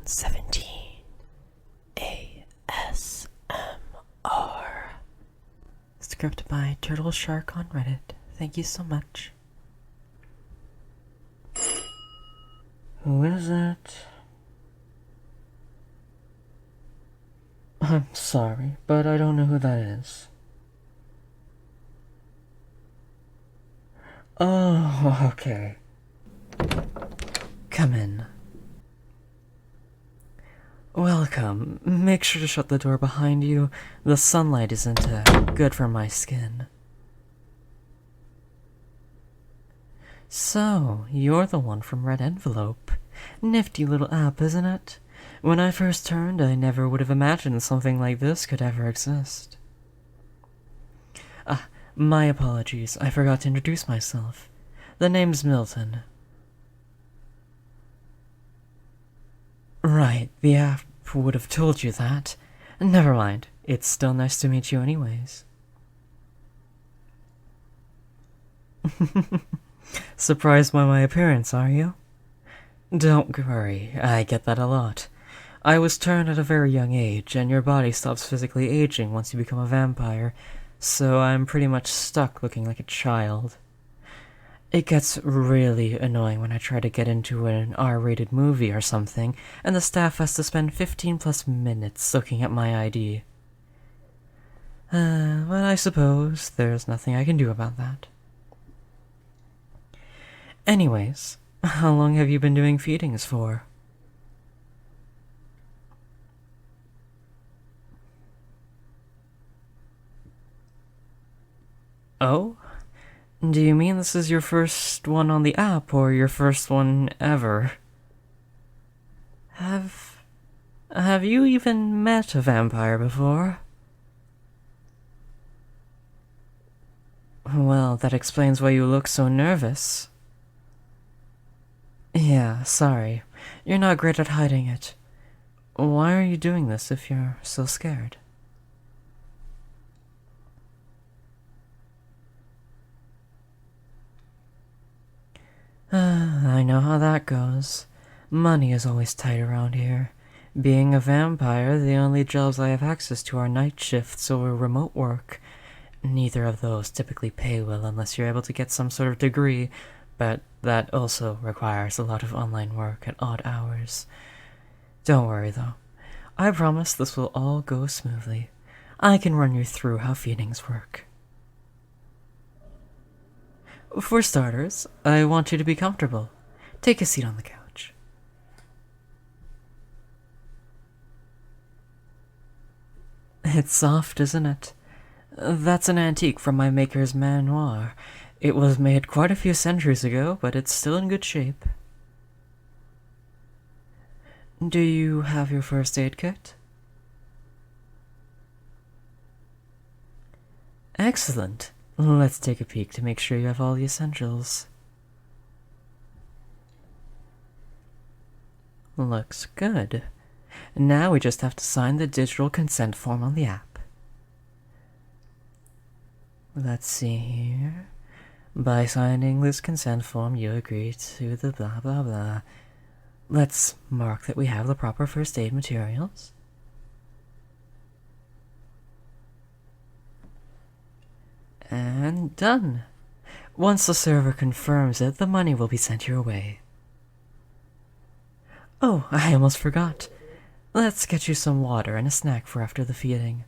17 ASMR. Script by Turtle Shark on Reddit. Thank you so much. Who is it? I'm sorry, but I don't know who that is. Oh, okay. Come in. Welcome. Make sure to shut the door behind you. The sunlight isn't good for my skin. So, you're the one from Red Envelope. Nifty little app, isn't it? When I first turned, I never would have imagined something like this could ever exist. My apologies. I forgot to introduce myself. The name's Milton. Right, the app would have told you that. Never mind, it's still nice to meet you anyways. Surprised by my appearance, are you? Don't worry, I get that a lot. I was turned at a very young age, and your body stops physically aging once you become a vampire, so I'm pretty much stuck looking like a child. It gets really annoying when I try to get into an R-rated movie or something, and the staff has to spend 15 plus minutes looking at my ID. But I suppose there's nothing I can do about that. Anyways, how long have you been doing feedings for? Oh? Do you mean this is your first one on the app, or your first one ever? Have you even met a vampire before? Well, that explains why you look so nervous. Yeah, sorry. You're not great at hiding it. Why are you doing this if you're so scared? I know how that goes. Money is always tight around here. Being a vampire, the only jobs I have access to are night shifts or remote work. Neither of those typically pay well unless you're able to get some sort of degree, but that also requires a lot of online work at odd hours. Don't worry though. I promise this will all go smoothly. I can run you through how feedings work. For starters, I want you to be comfortable. Take a seat on the couch. It's soft, isn't it? That's an antique from my maker's manoir. It was made quite a few centuries ago, but it's still in good shape. Do you have your first aid kit? Excellent. Let's take a peek to make sure you have all the essentials. Looks good. Now we just have to sign the digital consent form on the app. Let's see here. By signing this consent form, you agree to the blah blah blah. Let's mark that we have the proper first aid materials. And done. Once the server confirms it, the money will be sent your way. Oh, I almost forgot. Let's get you some water and a snack for after the feeding.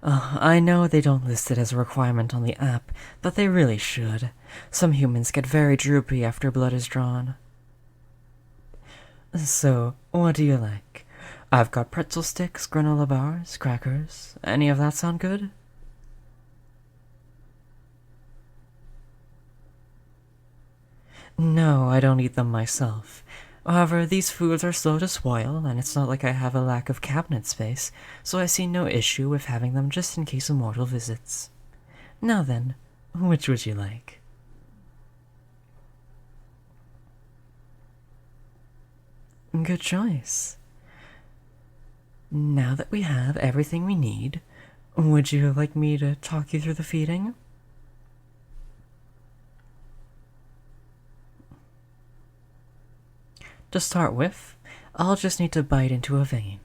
Oh, I know they don't list it as a requirement on the app, but they really should. Some humans get very droopy after blood is drawn. So, what do you like? I've got pretzel sticks, granola bars, crackers. Any of that sound good? No, I don't eat them myself. However, these foods are slow to spoil, and it's not like I have a lack of cabinet space, so I see no issue with having them just in case of mortal visits. Now then, which would you like? Good choice. Now that we have everything we need, would you like me to talk you through the feeding? To start with, I'll just need to bite into a vein.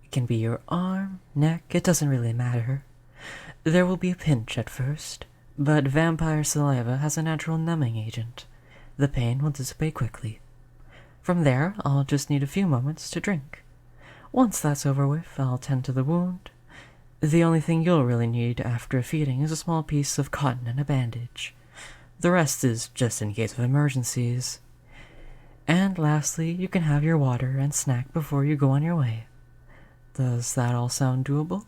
It can be your arm, neck, it doesn't really matter. There will be a pinch at first, but vampire saliva has a natural numbing agent. The pain will dissipate quickly. From there, I'll just need a few moments to drink. Once that's over with, I'll tend to the wound. The only thing you'll really need after feeding is a small piece of cotton and a bandage. The rest is just in case of emergencies. And lastly, you can have your water and snack before you go on your way. Does that all sound doable?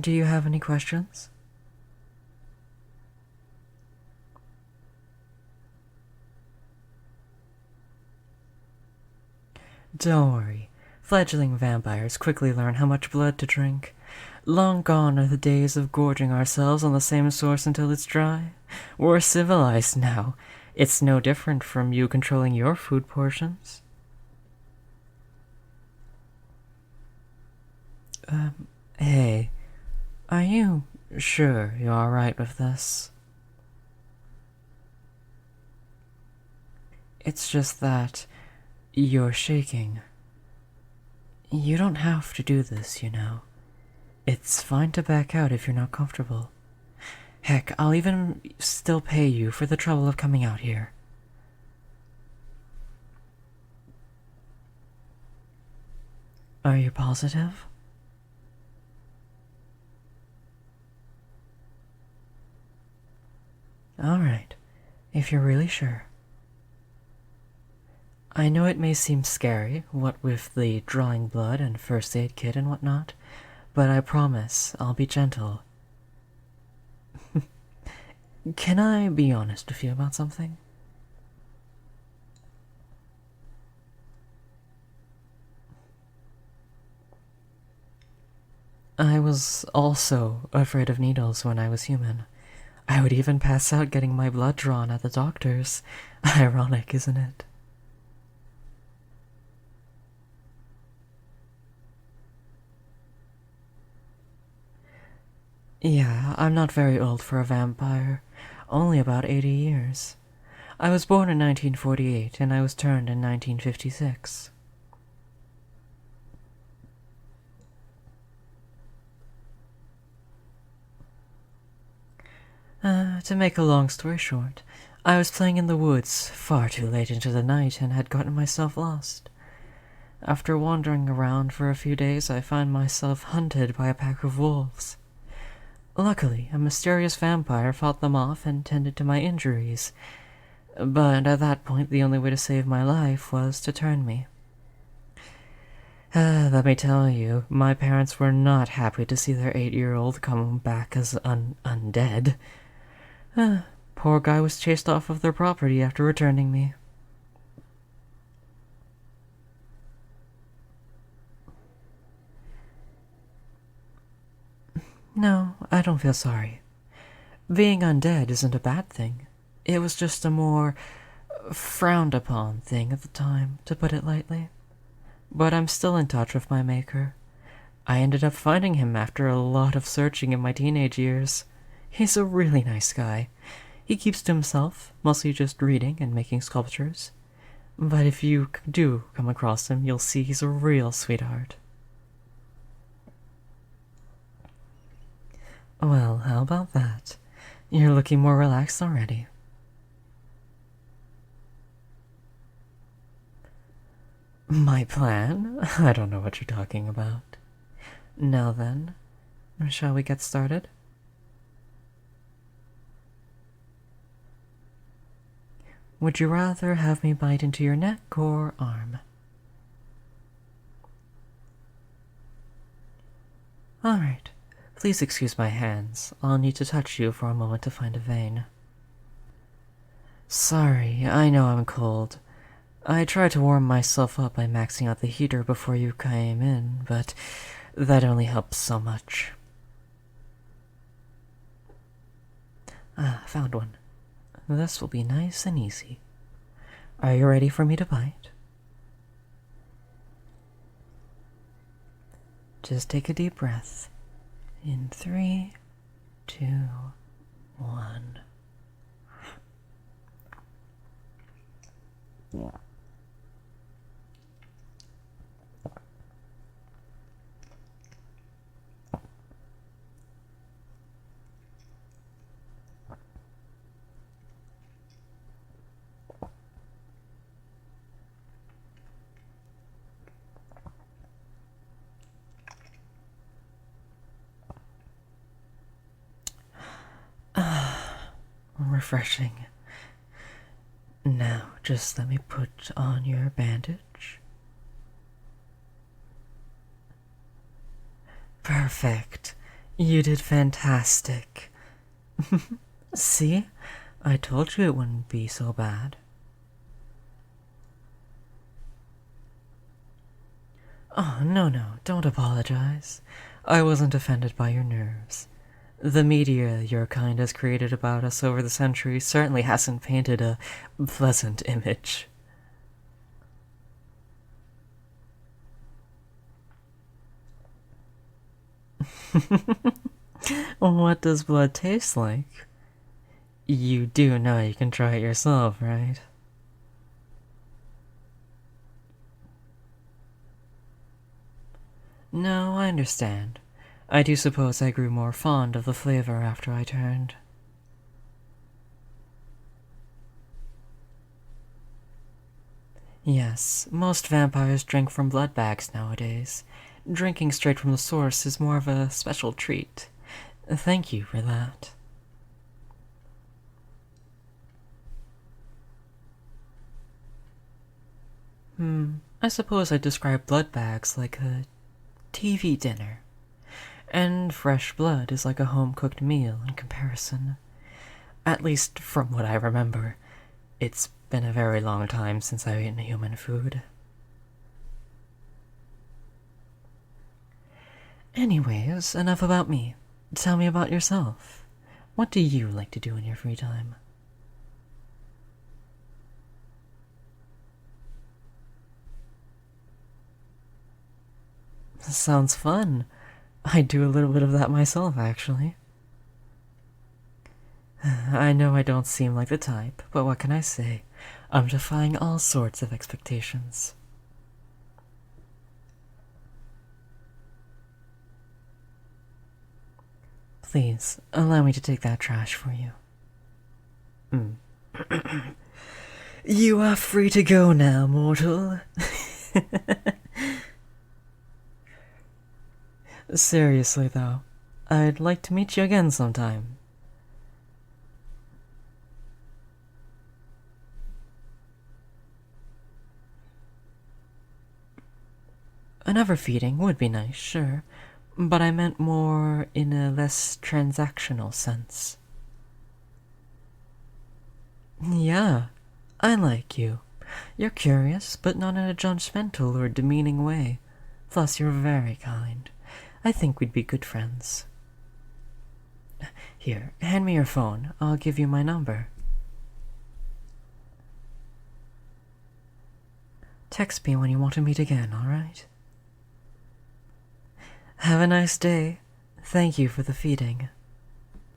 Do you have any questions? Don't worry. Fledgling vampires quickly learn how much blood to drink. Long gone are the days of gorging ourselves on the same source until it's dry. We're civilized now. It's no different from you controlling your food portions. Hey, are you sure you're alright with this? It's just that you're shaking. You don't have to do this, you know. It's fine to back out if you're not comfortable. Heck, I'll even still pay you for the trouble of coming out here. Are you positive? Alright, if you're really sure. I know it may seem scary, what with the drawing blood and first aid kit and whatnot, but I promise I'll be gentle. Can I be honest with you about something? I was also afraid of needles when I was human. I would even pass out getting my blood drawn at the doctor's. Ironic, isn't it? Yeah, I'm not very old for a vampire. Only about 80 years. I was born in 1948 and I was turned in 1956. To make a long story short, I was playing in the woods far too late into the night and had gotten myself lost. After wandering around for a few days, I found myself hunted by a pack of wolves. Luckily, a mysterious vampire fought them off and tended to my injuries, but at that point the only way to save my life was to turn me. Let me tell you, my parents were not happy to see their 8-year-old come back as undead. Poor guy was chased off of their property after returning me. No, I don't feel sorry. Being undead isn't a bad thing. It was just a more frowned upon thing at the time, to put it lightly. But I'm still in touch with my maker. I ended up finding him after a lot of searching in my teenage years. He's a really nice guy. He keeps to himself, mostly just reading and making sculptures. But if you do come across him, you'll see he's a real sweetheart. Well, how about that? You're looking more relaxed already. My plan? I don't know what you're talking about. Now then, shall we get started? Would you rather have me bite into your neck or arm? Alright, please excuse my hands. I'll need to touch you for a moment to find a vein. Sorry, I know I'm cold. I tried to warm myself up by maxing out the heater before you came in, but that only helps so much. Found one. This will be nice and easy. Are you ready for me to bite? Just take a deep breath. In 3, 2, 1. refreshing. Now, just let me put on your bandage. Perfect. You did fantastic. See? I told you it wouldn't be so bad. Oh, no, don't apologize. I wasn't offended by your nerves. The media your kind has created about us over the centuries certainly hasn't painted a pleasant image. What does blood taste like? You do know you can try it yourself, right? No, I understand. I do suppose I grew more fond of the flavor after I turned. Yes, most vampires drink from blood bags nowadays. Drinking straight from the source is more of a special treat. Thank you for that. I suppose I'd describe blood bags like a TV dinner. And fresh blood is like a home-cooked meal in comparison. At least from what I remember. It's been a very long time since I've eaten human food. Anyways, enough about me. Tell me about yourself. What do you like to do in your free time? Sounds fun. I do a little bit of that myself, actually. I know I don't seem like the type, but what can I say? I'm defying all sorts of expectations. Please, allow me to take that trash for you. You are free to go now, mortal. Seriously, though, I'd like to meet you again sometime. Another feeding would be nice, sure, but I meant more in a less transactional sense. Yeah, I like you. You're curious, but not in a judgmental or demeaning way. Plus, you're very kind. I think we'd be good friends. Here, hand me your phone. I'll give you my number. Text me when you want to meet again, alright? Have a nice day. Thank you for the feeding.